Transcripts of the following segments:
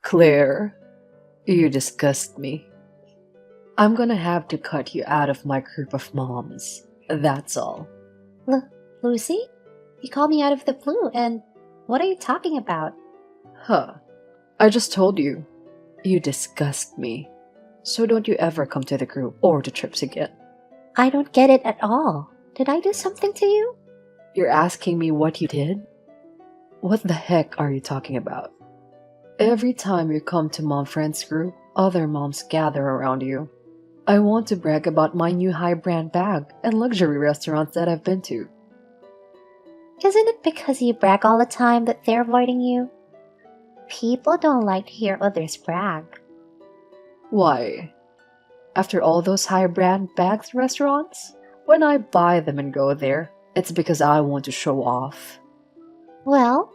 Claire, you disgust me. I'm gonna have to cut you out of my group of moms. That's all. Lucy? You called me out of the blue, and what are you talking about? Huh. I just told you. You disgust me. So don't you ever come to the group or to trips again. I don't get it at all. Did I do something to you? You're asking me what you did? What the heck are you talking about? Every time you come to Mom Friends group, other moms gather around you. I want to brag about my new high-brand bag and luxury restaurants that I've been to. Isn't it because you brag all the time that they're avoiding you? People don't like to hear others brag. Why? After all those high-brand bags restaurants? When I buy them and go there, it's because I want to show off. Well,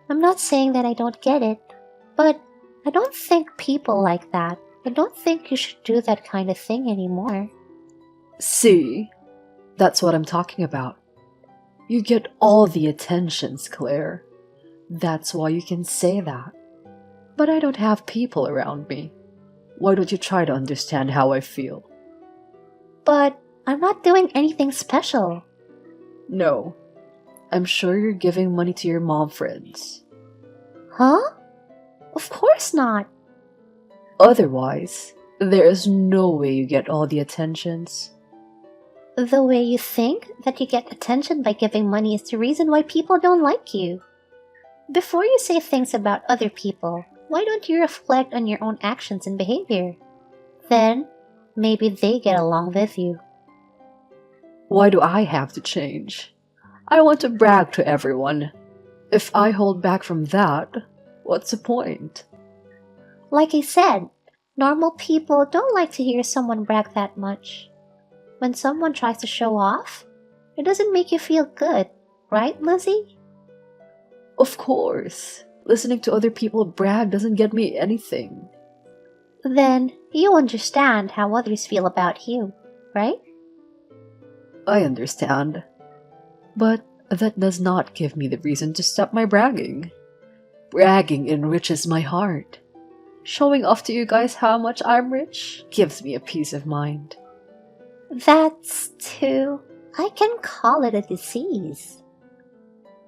I'm not saying that I don't get it, but I don't think people like that. I don't think you should do that kind of thing anymore. See? That's what I'm talking about. You get all the attentions, Claire. That's why you can say that. But I don't have people around me. Why don't you try to understand how I feel? But I'm not doing anything special. No. I'm sure you're giving money to your mom friends. Huh? Of course not. Otherwise, there is no way you get all the attentions. The way you think that you get attention by giving money is the reason why people don't like you. Before you say things about other people, why don't you reflect on your own actions and behavior? Then, maybe they get along with you. Why do I have to change? I want to brag to everyone. If I hold back from that, what's the point? Like I said, normal people don't like to hear someone brag that much. When someone tries to show off, it doesn't make you feel good, right, Lizzie? Of course. Listening to other people brag doesn't get me anything. Then you understand how others feel about you, right? I understand. But that does not give me the reason to stop my bragging. Bragging enriches my heart. Showing off to you guys how much I'm rich gives me a peace of mind. That's too... I can call it a disease.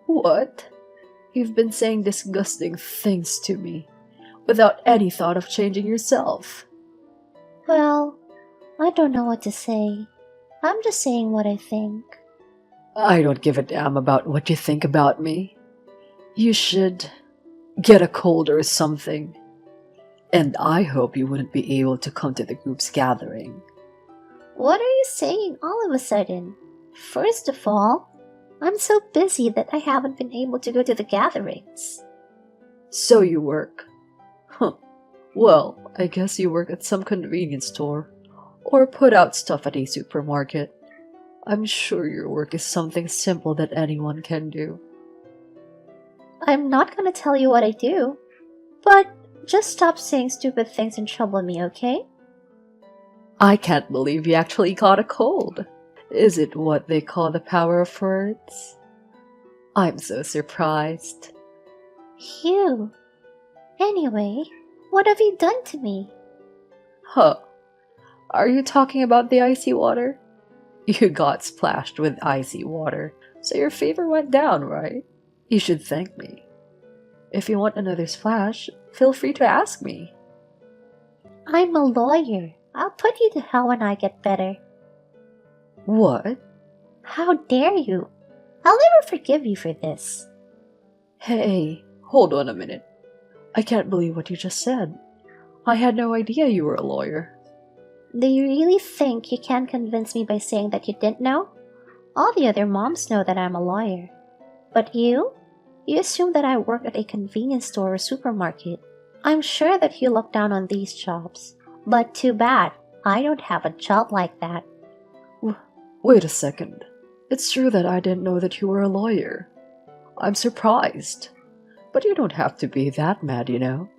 What? You've been saying disgusting things to me, without any thought of changing yourself. Well, I don't know what to say. I'm just saying what I think. I don't give a damn about what you think about me. You should get a cold or something. And I hope you wouldn't be able to come to the group's gathering. What are you saying all of a sudden? First of all, I'm so busy that I haven't been able to go to the gatherings. So you work. Huh. Well, I guess you work at some convenience store. Or put out stuff at a supermarket. I'm sure your work is something simple that anyone can do. I'm not gonna tell you what I do, but just stop saying stupid things and trouble me, okay? I can't believe you actually caught a cold. Is it what they call the power of words? I'm so surprised. Phew. Anyway, what have you done to me? Huh. Are you talking about the icy water? You got splashed with icy water, so your fever went down, right? You should thank me. If you want another splash, feel free to ask me. I'm a lawyer. I'll put you to hell when I get better. What? How dare you? I'll never forgive you for this. Hey, hold on a minute. I can't believe what you just said. I had no idea you were a lawyer. Do you really think you can convince me by saying that you didn't know? All the other moms know that I'm a lawyer. But you? You assume that I work at a convenience store or supermarket. I'm sure that you look down on these jobs. But too bad, I don't have a job like that. Wait a second. It's true that I didn't know that you were a lawyer. I'm surprised. But you don't have to be that mad, you know.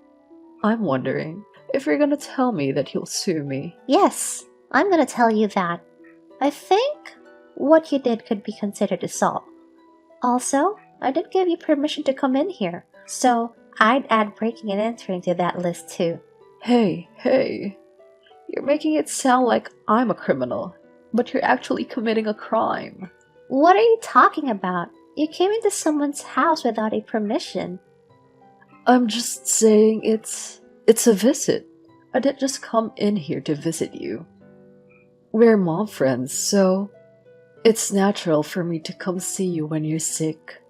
I'm wondering if you're gonna tell me that you'll sue me. Yes, I'm gonna tell you that. I think what you did could be considered assault. Also, I did give you permission to come in here, so I'd add breaking and entering to that list too. Hey, hey. You're making it sound like I'm a criminal, but you're actually committing a crime. What are you talking about? You came into someone's house without a permission. I'm just saying it's a visit. I didn't just come in here to visit you. We're mom friends, so it's natural for me to come see you when you're sick.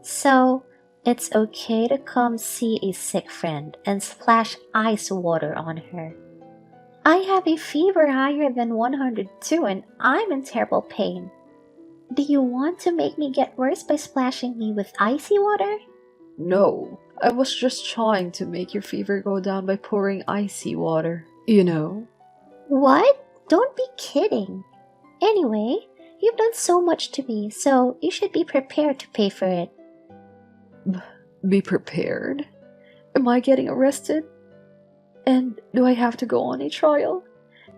So, it's okay to come see a sick friend and splash ice water on her. I have a fever higher than 102 and I'm in terrible pain. Do you want to make me get worse by splashing me with icy water? No, I was just trying to make your fever go down by pouring icy water. You know? What? Don't be kidding. Anyway, you've done so much to me, so you should be prepared to pay for it. Be prepared? Am I getting arrested? And do I have to go on a trial?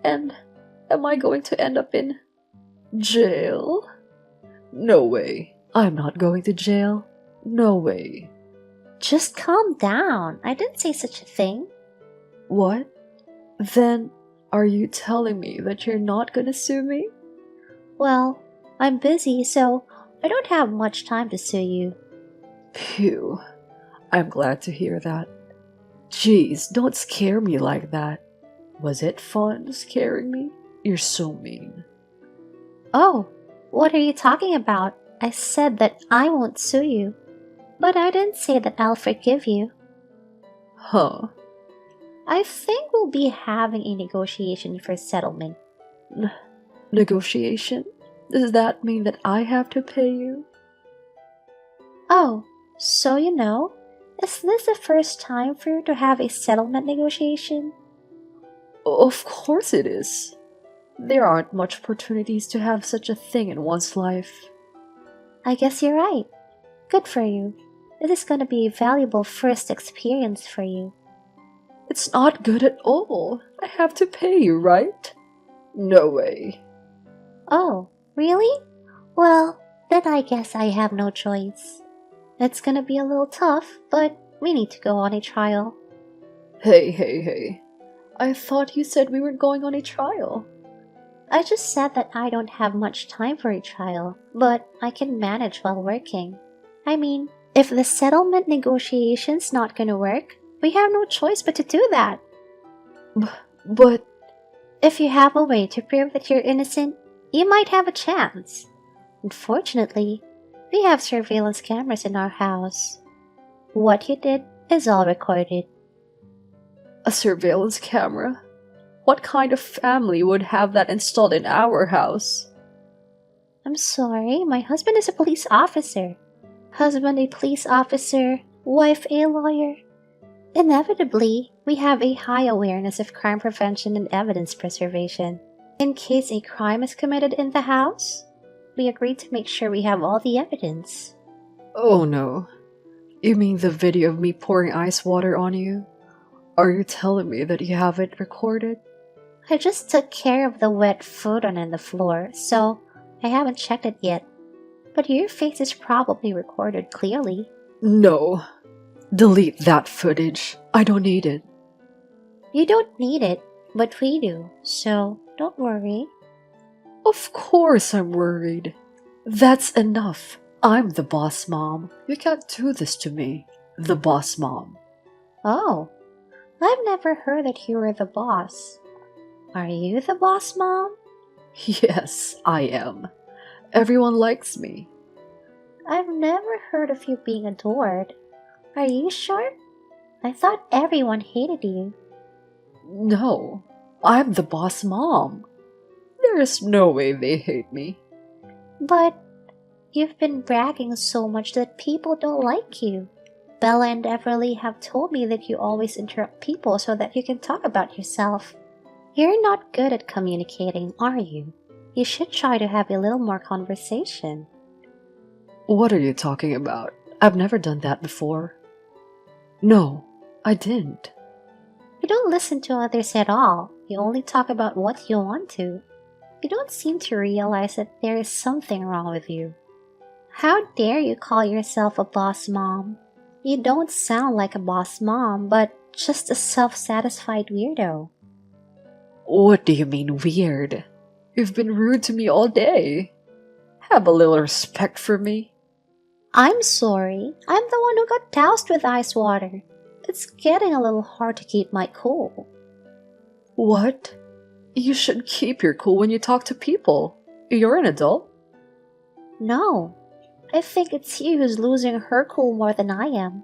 And am I going to end up in jail? No way. I'm not going to jail. No way. Just calm down. I didn't say such a thing. What? Then are you telling me that you're not gonna sue me? Well, I'm busy, so I don't have much time to sue you. Phew. I'm glad to hear that. Jeez, don't scare me like that. Was it fun scaring me? You're so mean. Oh, what are you talking about? I said that I won't sue you. But I didn't say that I'll forgive you. Huh. I think we'll be having a negotiation for settlement. Negotiation? Does that mean that I have to pay you? Oh, so you know, is this the first time for you to have a settlement negotiation? Of course it is. There aren't much opportunities to have such a thing in one's life. I guess you're right. Good for you. This is gonna be a valuable first experience for you. It's not good at all. I have to pay you, right? No way. Oh, really? Well, then I guess I have no choice. It's gonna be a little tough, but we need to go on a trial. Hey. I thought you said we were going on a trial. I just said that I don't have much time for a trial, but I can manage while working. I mean, if the settlement negotiation's not gonna work, we have no choice but to do that. But If you have a way to prove that you're innocent, you might have a chance. Unfortunately, we have surveillance cameras in our house. What you did is all recorded. a surveillance camera? What kind of family would have that installed in our house? I'm sorry, my husband is a police officer. Husband a police officer, wife a lawyer. Inevitably, we have a high awareness of crime prevention and evidence preservation. In case a crime is committed in the house, we agreed to make sure we have all the evidence. Oh no. You mean the video of me pouring ice water on you? Are you telling me that you have it recorded? I just took care of the wet food on the floor, so I haven't checked it yet. But your face is probably recorded clearly. No. Delete that footage. I don't need it. You don't need it, but we do, so don't worry. Of course I'm worried. That's enough. I'm the boss mom. You can't do this to me. The boss mom. Oh, I've never heard that you were the boss. Are you the boss, Mom? Yes, I am. Everyone likes me. I've never heard of you being adored. Are you sure? I thought everyone hated you. No, I'm the boss mom. There is no way they hate me. But you've been bragging so much that people don't like you. Bella and Everly have told me that you always interrupt people so that you can talk about yourself. You're not good at communicating, are you? You should try to have a little more conversation. What are you talking about? I've never done that before. No, I didn't. You don't listen to others at all. You only talk about what you want to. You don't seem to realize that there is something wrong with you. How dare you call yourself a boss mom? You don't sound like a boss mom, but just a self-satisfied weirdo. What do you mean weird? You've been rude to me all day. Have a little respect for me. I'm sorry. I'm the one who got doused with ice water. It's getting a little hard to keep my cool. What? You should keep your cool when you talk to people. You're an adult. No, I think it's you who's losing her cool more than I am.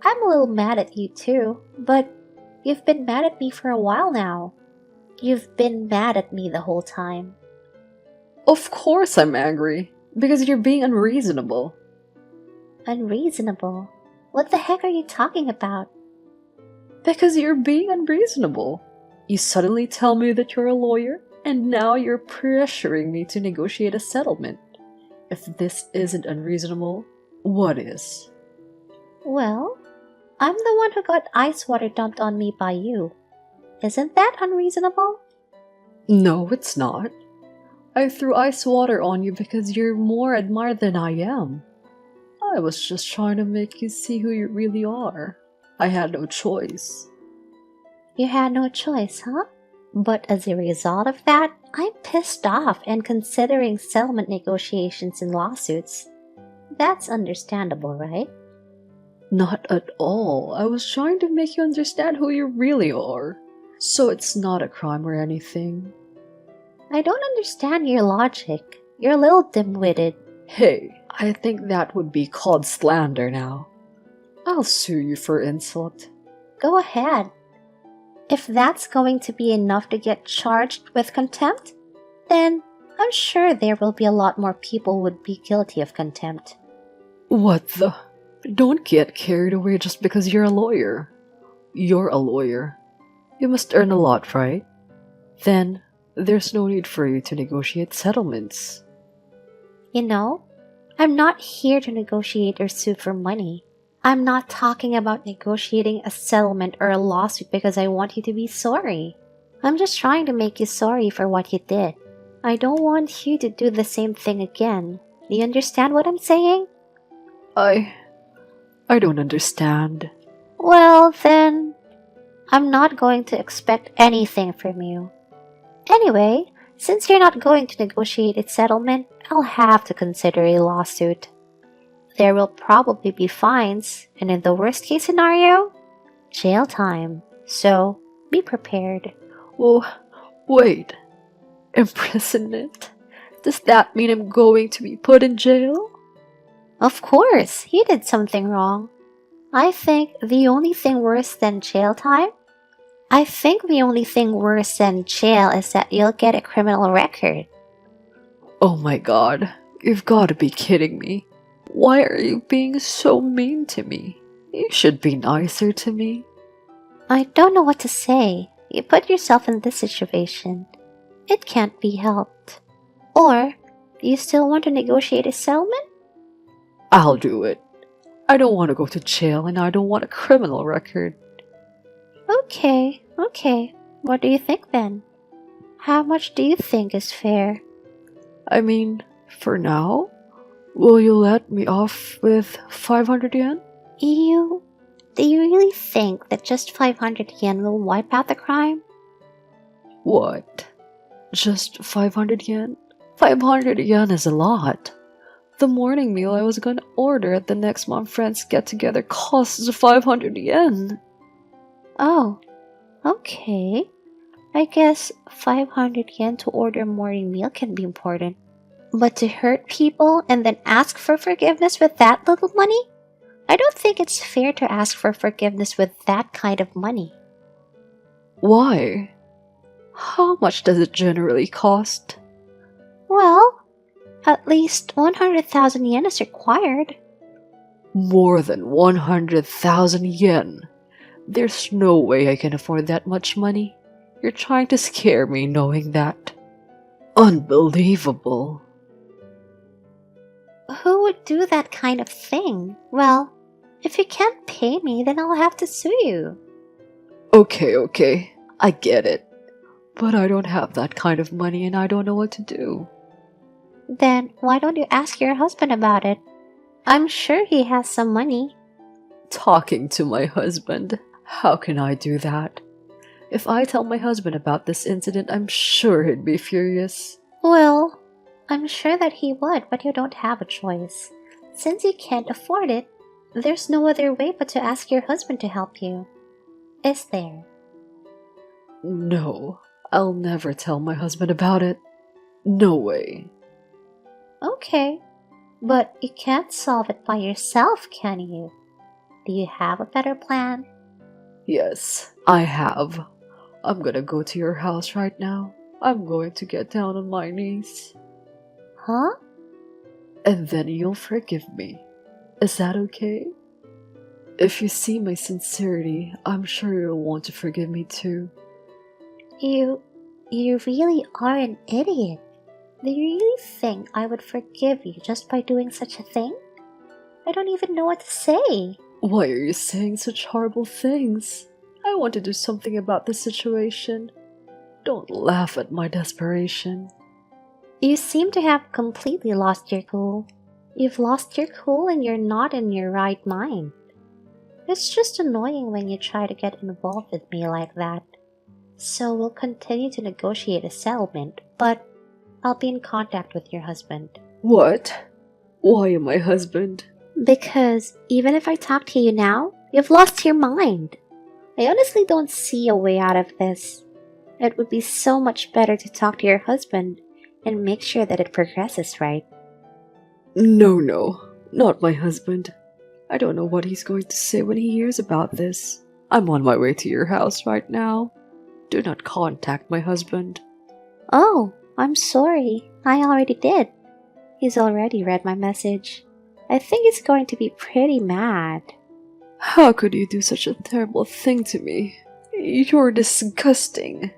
I'm a little mad at you too, but you've been mad at me for a while now. You've been mad at me the whole time. Of course I'm angry, because you're being unreasonable. Unreasonable? What the heck are you talking about? Because you're being unreasonable. You suddenly tell me that you're a lawyer, and now you're pressuring me to negotiate a settlement. If this isn't unreasonable, what is? Well, I'm the one who got ice water dumped on me by you. Isn't that unreasonable? No, it's not. I threw ice water on you because you're more admired than I am. I was just trying to make you see who you really are. I had no choice. You had no choice, huh? But as a result of that, I'm pissed off and considering settlement negotiations and lawsuits. That's understandable, right? Not at all. I was trying to make you understand who you really are. So it's not a crime or anything. I don't understand your logic. You're a little dim-witted. Hey, I think that would be called slander now. I'll sue you for insult. Go ahead. If that's going to be enough to get charged with contempt, then I'm sure there will be a lot more people who would be guilty of contempt. What the? Don't get carried away just because you're a lawyer. You're a lawyer. You must earn a lot, right? Then, there's no need for you to negotiate settlements. You know, I'm not here to negotiate or sue for money. I'm not talking about negotiating a settlement or a lawsuit because I want you to be sorry. I'm just trying to make you sorry for what you did. I don't want you to do the same thing again. Do you understand what I'm saying? I don't understand. Well, then, I'm not going to expect anything from you. Anyway, since you're not going to negotiate a settlement, I'll have to consider a lawsuit. There will probably be fines, and in the worst case scenario, jail time. So, be prepared. Oh, wait. Imprisonment? Does that mean I'm going to be put in jail? Of course, you did something wrong. I think the only thing worse than jail is that you'll get a criminal record. Oh my god, you've got to be kidding me. Why are you being so mean to me? You should be nicer to me. I don't know what to say. You put yourself in this situation. It can't be helped. Or, do you still want to negotiate a settlement? I'll do it. I don't want to go to jail and I don't want a criminal record. Okay. What do you think then? How much do you think is fair? I mean, for now, will you let me off with 500 yen? Do you really think that just 500 yen will wipe out the crime? What? Just 500 yen? 500 yen is a lot. The morning meal I was gonna order at the next Mom Friends get-together costs 500 yen. Oh, okay. I guess 500 yen to order a morning meal can be important. But to hurt people and then ask for forgiveness with that little money? I don't think it's fair to ask for forgiveness with that kind of money. Why? How much does it generally cost? Well, at least 100,000 yen is required. More than 100,000 yen. There's no way I can afford that much money. You're trying to scare me knowing that. Unbelievable. Who would do that kind of thing? Well, if you can't pay me, then I'll have to sue you. Okay, I get it. But I don't have that kind of money and I don't know what to do. Then why don't you ask your husband about it? I'm sure he has some money. Talking to my husband. How can I do that? If I tell my husband about this incident, I'm sure he'd be furious. Well, I'm sure that he would, but you don't have a choice. Since you can't afford it, there's no other way but to ask your husband to help you. Is there? No, I'll never tell my husband about it. No way. Okay, but you can't solve it by yourself, can you? Do you have a better plan? Yes, I have. I'm gonna go to your house right now. I'm going to get down on my knees. Huh? And then you'll forgive me. Is that okay? If you see my sincerity, I'm sure you'll want to forgive me too. You really are an idiot. Do you really think I would forgive you just by doing such a thing? I don't even know what to say. Why are you saying such horrible things? I want to do something about the situation. Don't laugh at my desperation. You seem to have completely lost your cool. You've lost your cool and you're not in your right mind. It's just annoying when you try to get involved with me like that. So we'll continue to negotiate a settlement, but I'll be in contact with your husband. What? Why my husband? Because even if I talk to you now, you've lost your mind. I honestly don't see a way out of this. It would be so much better to talk to your husband and make sure that it progresses right. No, not my husband. I don't know what he's going to say when he hears about this. I'm on my way to your house right now. Do not contact my husband. Oh, I'm sorry. I already did. He's already read my message. I think he's going to be pretty mad. How could you do such a terrible thing to me? You're disgusting.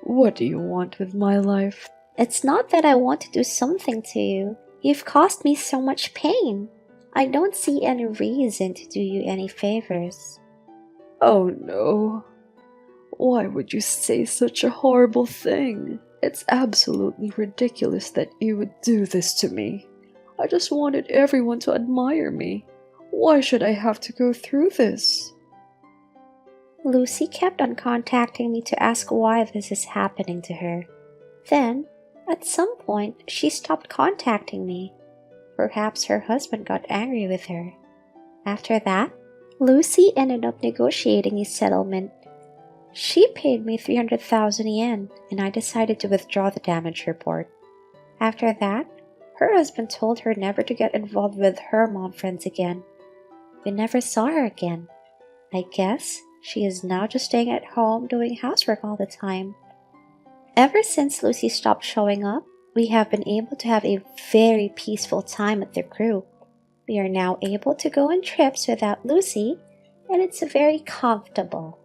What do you want with my life? It's not that I want to do something to you. You've caused me so much pain. I don't see any reason to do you any favors. Oh no. Why would you say such a horrible thing? It's absolutely ridiculous that you would do this to me. I just wanted everyone to admire me. Why should I have to go through this? Lucy kept on contacting me to ask why this is happening to her. Then, at some point, she stopped contacting me. Perhaps her husband got angry with her. After that, Lucy ended up negotiating a settlement. She paid me 300,000 yen, and I decided to withdraw the damage report. After that, her husband told her never to get involved with her mom friends again. We never saw her again. I guess she is now just staying at home doing housework all the time. Ever since Lucy stopped showing up, we have been able to have a very peaceful time at the group. We are now able to go on trips without Lucy, and it's very comfortable.